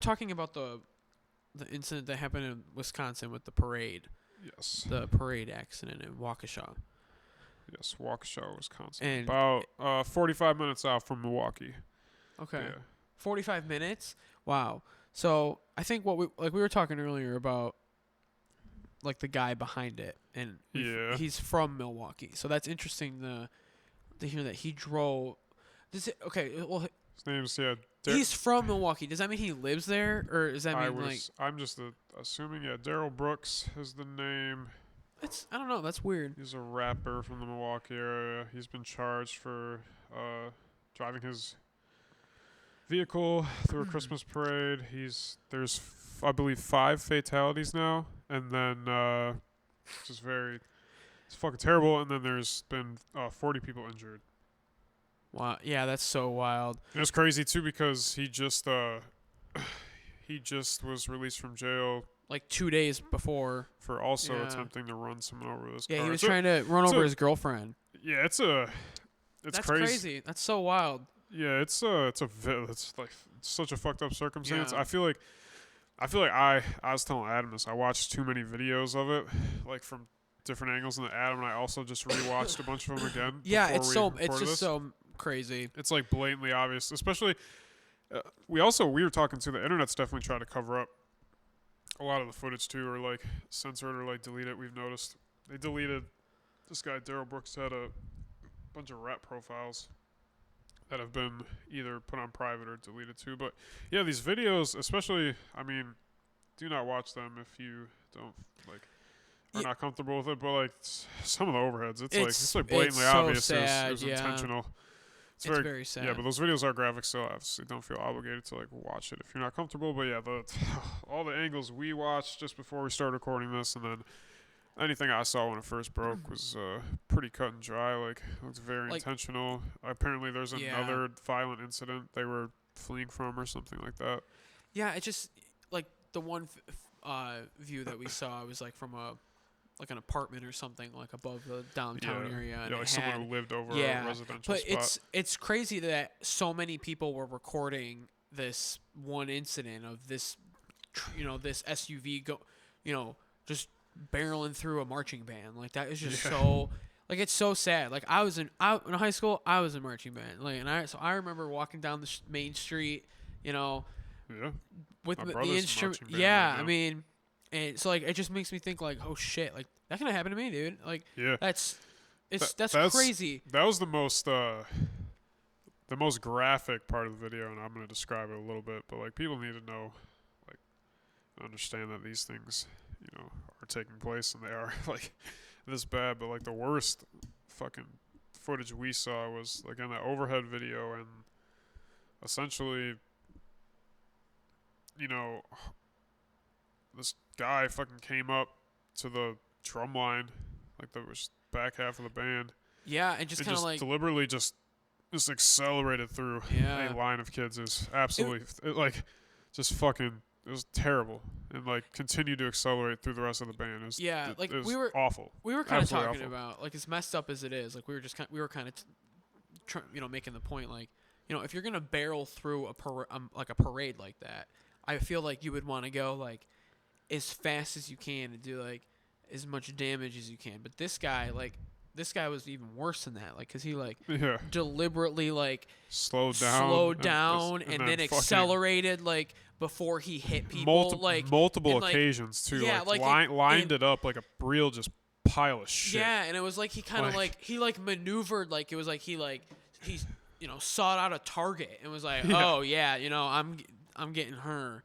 talking about the incident that happened in Wisconsin with the parade. Yes. The parade accident in Waukesha. Yes, Waukesha, Wisconsin. And About 45 minutes out from Milwaukee. okay. Yeah. 45 minutes? Wow. So, I think we were talking earlier about like the guy behind it, and he's from Milwaukee. So that's interesting to hear that he drove. Well, His name's he's from Milwaukee. Does that mean he lives there, or does that mean I'm just assuming Daryl Brooks is the name. I don't know. That's weird. He's a rapper from the Milwaukee area. He's been charged for driving his vehicle through a Christmas parade. There's I believe 5 fatalities now, and then it's fucking terrible. And then there's been 40 people injured. Wow. Yeah, that's so wild. It was crazy too because he just was released from jail like 2 days before for also attempting to run someone over with his car. Yeah, he was trying to run over his girlfriend. Yeah, it's That's crazy. That's so wild. Yeah, it's like such a fucked up circumstance. Yeah. I feel like I was telling Adam this. I watched too many videos of it, like from different angles, and Adam and I also just rewatched a bunch of them again. Yeah, it's just so crazy. It's like blatantly obvious, especially. We were talking to the internet's definitely trying to cover up a lot of the footage too, or like censor it or like delete it. We've noticed they deleted this guy Daryl Brooks had a bunch of rap profiles that have been either put on private or deleted too. But yeah, these videos, especially, I mean, do not watch them if you don't are not comfortable with it. But like some of the overheads, it's like blatantly obvious. Sad, it was intentional. It's very sad. Yeah, but those videos are graphic, so obviously don't feel obligated to like watch it if you're not comfortable. But yeah, all the angles we watched just before we started recording this, and then anything I saw when it first broke was pretty cut and dry. Like, it was very intentional. Apparently, there's another violent incident they were fleeing from or something like that. Yeah, it just like the one view that we saw was like from an apartment or something like above the downtown area. And like someone who lived over a residential spot. But it's crazy that so many people were recording this one incident of this, this SUV just barreling through a marching band. Like, that is just so, like, it's so sad. Like, in high school, I was in marching band. Like, so I remember walking down the main street, with the instrument. Yeah, right, I mean, and so like it just makes me think like, oh shit, like that could have happened to me, dude. Like, that's crazy. That was the most graphic part of the video, and I'm gonna describe it a little bit. But like, people need to know, like, understand that these things, are taking place, and they are like this bad. But like, the worst fucking footage we saw was like in that overhead video, and essentially, this guy fucking came up to the drum line, like the back half of the band. Yeah, and just kind of like deliberately just accelerated through a line of kids. Is absolutely it was terrible, and like continued to accelerate through the rest of the band. It was awful. We were kind of talking about, like, as messed up as it is, like we were kind of making the point, like, if you're gonna barrel through a parade like that, I feel like you would want to go like as fast as you can and do like as much damage as you can. But this guy was even worse than that, like, because he deliberately like slowed down and then accelerated like before he hit people, multiple occasions too. Yeah, lined it up like a real just pile of shit. Yeah, and it was like he kind of he maneuvered, like it was like he sought out a target and was like, oh yeah, I'm getting her.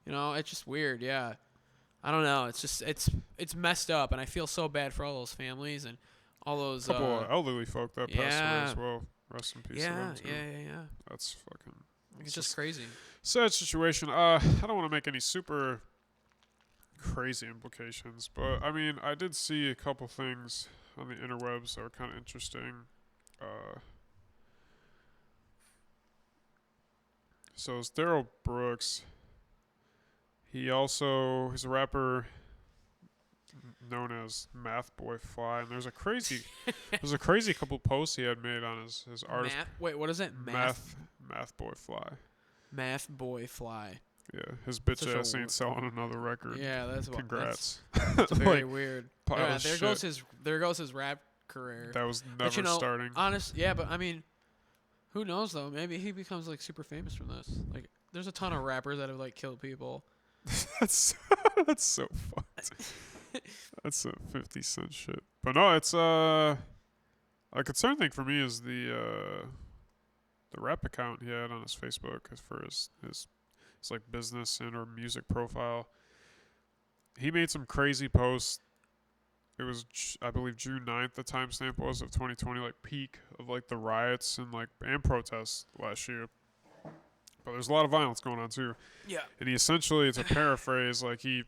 It's just weird, yeah. I don't know. It's just it's messed up, and I feel so bad for all those families and all those couple of elderly folk that passed away as well. Rest in peace. Yeah. That's fucking. It's just crazy. Sad situation. I don't want to make any super crazy implications, but I mean, I did see a couple things on the interwebs that were kind of interesting. So it's Daryl Brooks. He's a rapper known as Math Boy Fly, and there's a crazy couple posts he had made on his artist. Wait, what is it? Math Boy Fly. Math Boy Fly. Yeah, his bitch Such a ass ain't selling another record. Yeah, that's what. Congrats. That's very Like, weird. pile Yeah, of there goes his rap career. That was But never starting. yeah, but I mean, who knows though? Maybe he becomes like super famous from this. Like, there's a ton of rappers that have like killed people. that's that's so fucked. That's a 50 Cent shit. But no, it's a concern thing for me is the rap account he had on his Facebook as for his like business and or music profile. He made some crazy posts. It was, I believe, June 9th, the timestamp was, of 2020, like peak of like the riots and protests last year. But there's a lot of violence going on too. Yeah. And he essentially, it's a paraphrase, like he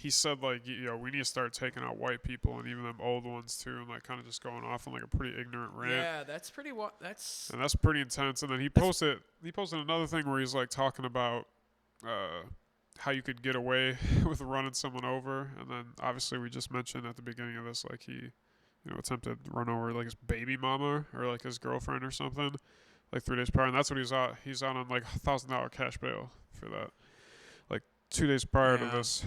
said like, you know, we need to start taking out white people and even them old ones too, and like kind of just going off on like a pretty ignorant rant. Yeah, that's pretty. And that's pretty intense. And then he posted another thing where he's like talking about how you could get away with running someone over, and then obviously we just mentioned at the beginning of this, like he, you know, attempted to run over like his baby mama or like his girlfriend or something, like 3 days prior, and that's what he's out on like $1,000 cash bail for that, like 2 days prior to this.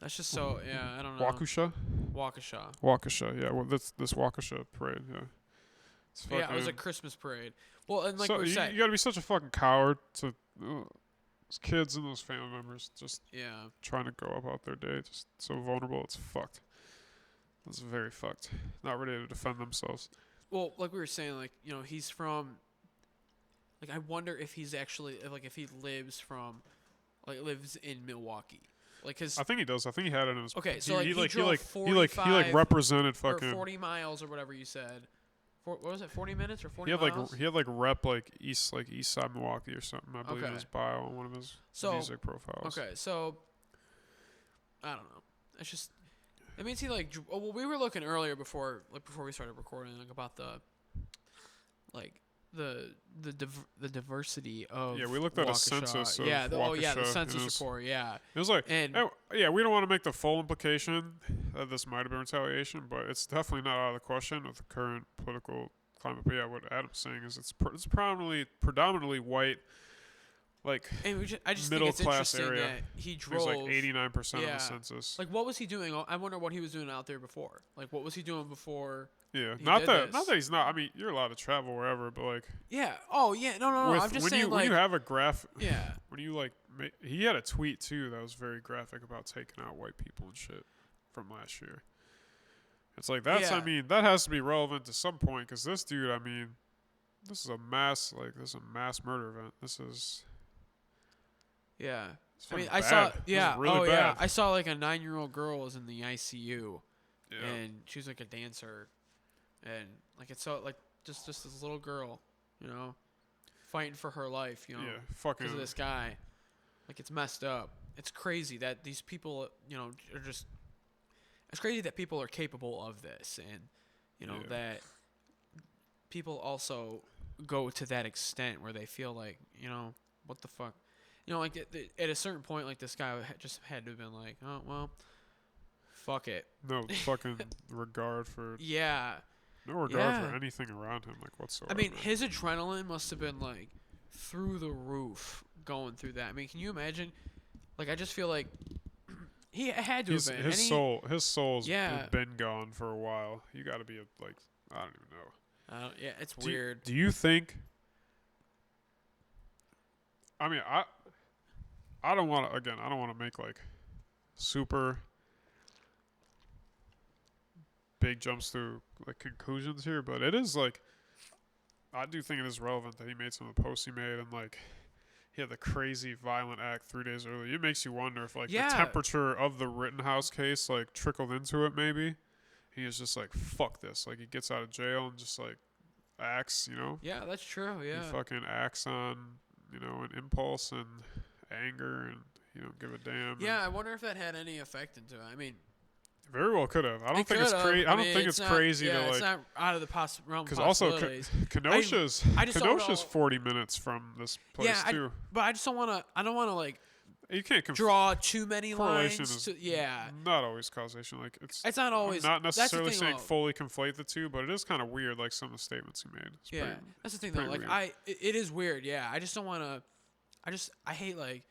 That's just so, yeah, I don't know. Waukesha, yeah. Well, this Waukesha parade, yeah. Yeah, it was a Christmas parade. Well, and like so we said, you gotta be such a fucking coward to those kids and those family members just trying to go about their day, just so vulnerable. It's fucked. It's very fucked. Not ready to defend themselves. Well, like we were saying, like, you know, he's from. Like, I wonder if he's actually if he lives in Milwaukee. Like, cause I think he does. I think he had it in his. Okay, so he or represented fucking 40 miles or whatever you said. What was it? 40 minutes or 40 miles? He had rep like east side Milwaukee or something. I believe in his bio on one of his music profiles. Okay, so I don't know. It's just it means he like. Well, we were looking earlier before we started recording about the diversity of we looked at Waukesha. a census of the census report, it was like, and we don't want to make the full implication that this might have been retaliation, but it's definitely not out of the question with the current political climate. But yeah, what Adam's saying is it's predominantly white, like I just middle think it's class interesting area. that he drove. It was like 89% of the census. Like, what was he doing? I wonder what he was doing out there before. Like, what was he doing before? Yeah, not that he's not. I mean, you're allowed to travel wherever, but like. Yeah. Oh yeah. No. I'm just saying when you have a graph. Yeah. When you he had a tweet too that was very graphic about taking out white people and shit from last year. It's like that's. Yeah. I mean, that has to be relevant to some point because this dude. I mean, this is a mass murder event. This is. Yeah. I mean, bad. I saw. Yeah. Really bad. Yeah. I saw like a 9-year-old girl was in the ICU, and she was like a dancer. And like it's so like just this little girl, you know, fighting for her life, you know, because of this guy. Like, it's messed up. It's crazy that these people, you know, are just. It's crazy that people are capable of this, and you know that people also go to that extent where they feel like, you know, what the fuck, you know, like at a certain point, like this guy just had to have been like, oh well, fuck it. No fucking regard for. Yeah. No regard for anything around him, like whatsoever. I mean, his adrenaline must have been like through the roof going through that. I mean, can you imagine? Like, I just feel like he had to have been. His soul's been gone for a while. You got to be like, I don't even know. Yeah, it's weird. Do you think? I mean, I don't want to. Again, I don't want to make like super big jumps to like conclusions here, but it is like I do think it is relevant that he made some of the posts he made, and like he had the crazy violent act 3 days earlier. It makes you wonder if like the temperature of the Rittenhouse case like trickled into it. Maybe he was just like, fuck this. Like, he gets out of jail and just like acts, you know. Yeah, that's true. Yeah, he fucking acts on, you know, an impulse and anger, and you don't give a damn. Yeah, I wonder if that had any effect into it. I mean, very well could have. I don't think it's crazy. I don't think it's crazy to like. It's not out of the realm of because also Kenosha's 40 minutes from this place too. But I just don't want to. I don't want to like you can't draw too many correlation lines. is Yeah, not always causation. Like it's not always. I'm not That's the necessarily thing, saying though. fully conflate the two, but it is kind of weird. Like some of the statements he made. It's Yeah, pretty, that's the thing though. pretty Like weird. it is weird. Yeah, I just don't want to. I hate like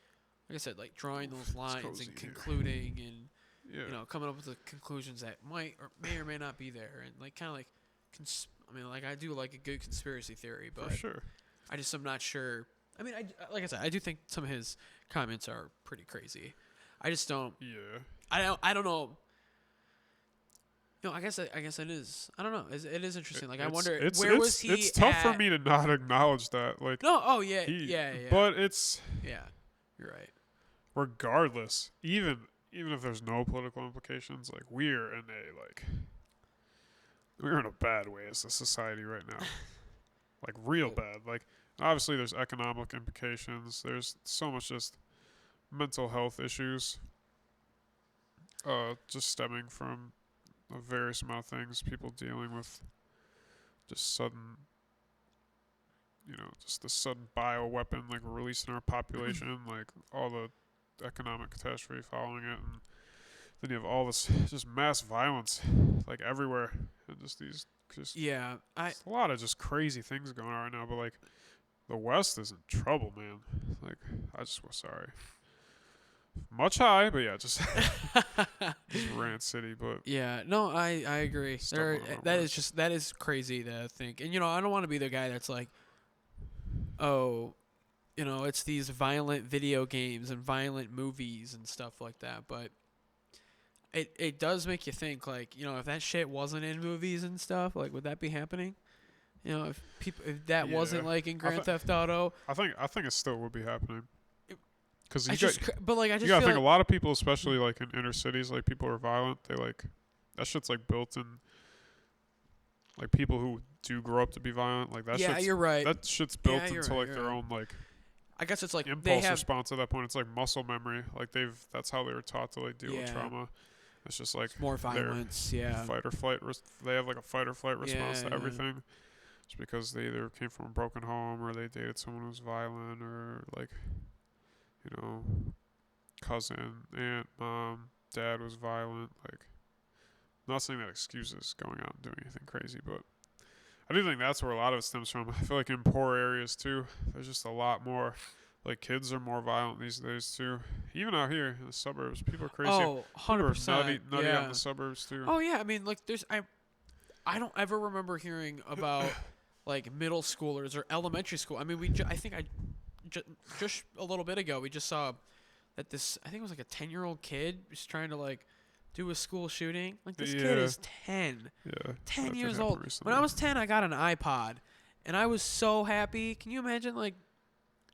I said, like drawing those lines cozy and here. concluding and Yeah. coming up with the conclusions that might or may not be there, and like kind of like, I mean, like I do like a good conspiracy theory, but For sure. I just am not sure. I mean, like I said, I do think some of his comments are pretty crazy. I just don't. Yeah. I don't know. I guess it is. I don't know. It is interesting. Like I wonder where was he? It's tough for at- me to not acknowledge that. Like No. Oh yeah. he, Yeah. But it's Yeah. You're right. regardless, even if there's no political implications, like we're in a bad way as a society right now. Like real bad. Like obviously there's economic implications. There's so much just mental health issues. Just stemming from a various amount of things, people dealing with just sudden just the sudden bioweapon like released in our population, like all the economic catastrophe following it, and then you have all this just mass violence like everywhere, and just Yeah. a lot of just crazy things going on right now. But like the West is in trouble, man. Like I just was sorry. Much high, but yeah, just rant city, but Yeah, no, I agree. Stumbling over That is crazy to think. And I don't want to be the guy that's like, oh, it's these violent video games and violent movies and stuff like that. But it does make you think, like, if that shit wasn't in movies and stuff, like, would that be happening? If that wasn't like in Grand Theft Auto, I think it still would be happening. Because I you just gotta feel think a lot of people, especially like in inner cities, like people are violent. They like that shit's like built in. Like people who do grow up to be violent, like that. Yeah, shit's, you're right. That shit's built Yeah, you're into right, like you're their right. own like I guess it's like they impulse have response at that point. It's like muscle memory. Like that's how they were taught to like deal with trauma. It's just like more violence. Yeah. fight or flight. They have like a fight or flight response to Yeah. everything. It's because they either came from a broken home or they dated someone who was violent or like, cousin, aunt, mom, dad was violent. Like, I'm not saying that excuses going out and doing anything crazy, but I do think that's where a lot of it stems from. I feel like in poor areas too, there's just a lot more. Like kids are more violent these days too. Even out here in the suburbs, people are crazy. Oh, 100%. Nutty yeah. out in the suburbs too. Oh yeah, I mean, like I don't ever remember hearing about like middle schoolers or elementary school. I mean, just a little bit ago we just saw that I think it was like a 10-year-old kid was trying to like do a school shooting. Like this kid is 10. Yeah. 10 years old. When I was 10, I got an iPod, and I was so happy. Can you imagine like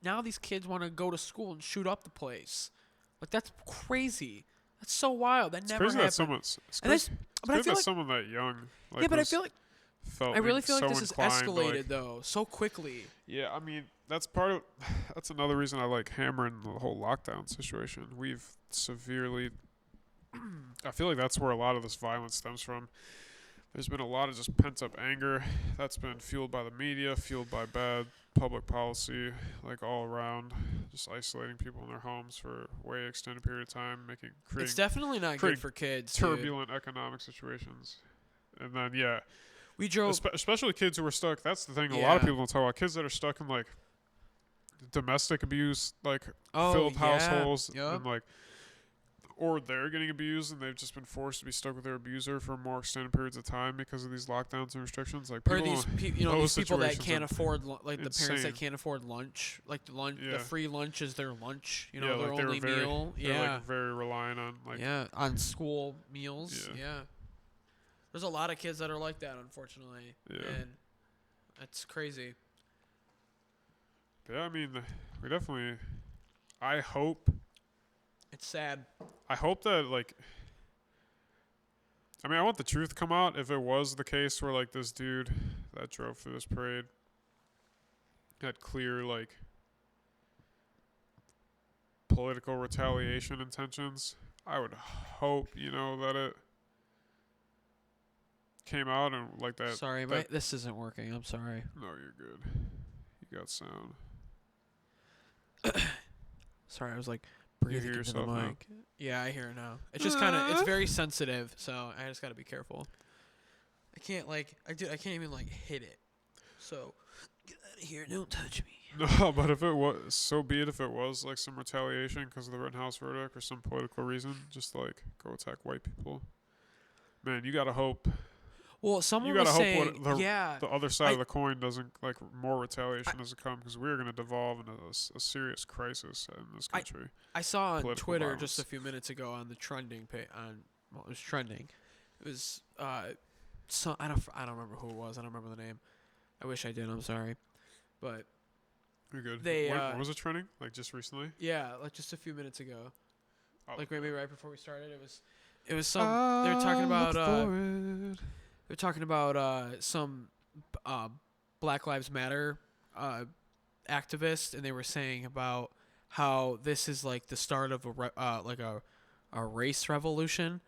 now these kids want to go to school and shoot up the place? Like that's crazy. That's so wild. That never crazy happened. But I feel like someone that young. Like, yeah, but I feel like felt I really feel like so this has inclined to, escalated like, though so quickly. Yeah, I mean that's another reason I like hammering the whole lockdown situation. We've severely. I feel like that's where a lot of this violence stems from. There's been a lot of just pent up anger that's been fueled by the media, fueled by bad public policy, like all around, just isolating people in their homes for a way extended period of time, creating It's definitely not good for kids. turbulent economic situations. And then we drove, especially kids who are stuck. That's the thing. A lot Yeah. of people don't talk about kids that are stuck in like domestic abuse, like Oh, filled yeah. households, Yup. and like, or they're getting abused and they've just been forced to be stuck with their abuser for more extended periods of time because of these lockdowns and restrictions. Like or people, these those these people that situations can't are afford like the parents that insane. can't afford lunch, like the lunch, Yeah. the free lunch is their lunch. yeah, Their like they were only very, meal. they're Yeah, like very reliant on like on school meals. Yeah. Yeah. There's a lot of kids that are like that, unfortunately. Yeah. And that's crazy. Yeah, I mean, we definitely. I hope It's sad. that like. I mean, I want the truth to come out. If it was the case where like this dude that drove through this parade had clear like political retaliation intentions, I would hope that it came out and like that. Sorry, this isn't working. I'm sorry. No, you're good. You got sound. Sorry, I was like breathing hear into the yourself now? mic. Yeah, I hear it now. It's just kind of, it's very sensitive, so I just got to be careful. I can't I can't even hit it. So get out of here, don't touch me. No, but if it was, so be it. If it was like some retaliation because of the Rittenhouse verdict or some political reason, just like go attack white people. Man, you gotta hope. Well, someone You gotta was hope saying, the other side of the coin doesn't like more retaliation doesn't come because we're gonna devolve into a serious crisis in this country. I saw on Political Twitter violence. just a few minutes ago on the trending page it was trending. It was so I don't remember who it was. I don't remember the name. I wish I did. I'm sorry, but You're good. They, when was it trending? Like just recently? yeah, like just a few minutes ago, Oh. like maybe right before we started. It was some. They were talking about. They're talking about some Black Lives Matter activists, and they were saying about how this is like the start of a race revolution.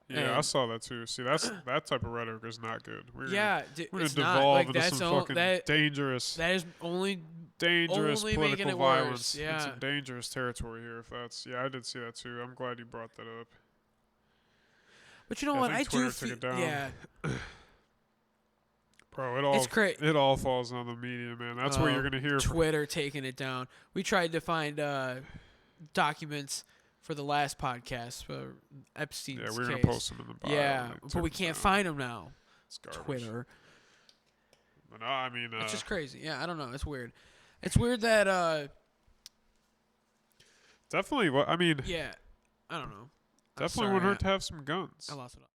Yeah, I And- saw that too. See, that type of rhetoric is not good. We're Yeah, gonna it's devolve not like into that's some fucking dangerous, that is only dangerous only making political it worse, violence. yeah. It's some dangerous territory here. If that's I did see that too. I'm glad you brought that up. But you know Yeah, what? I I think do Twitter took feel it down. yeah. Bro, It's crazy. it all falls on the media, man. That's what you're gonna hear. Twitter taking it down. We tried to find documents for the last podcast for Epstein's Yeah, we're gonna case. post them in the bio. Yeah, They but took we it can't down. find them now. It's garbage. Twitter. But no, I mean, It's just crazy. Yeah, I don't know. It's weird. It's weird that definitely. What I mean, yeah, I don't know. I'm definitely sorry, wouldn't hurt to have some guns. I lost it all.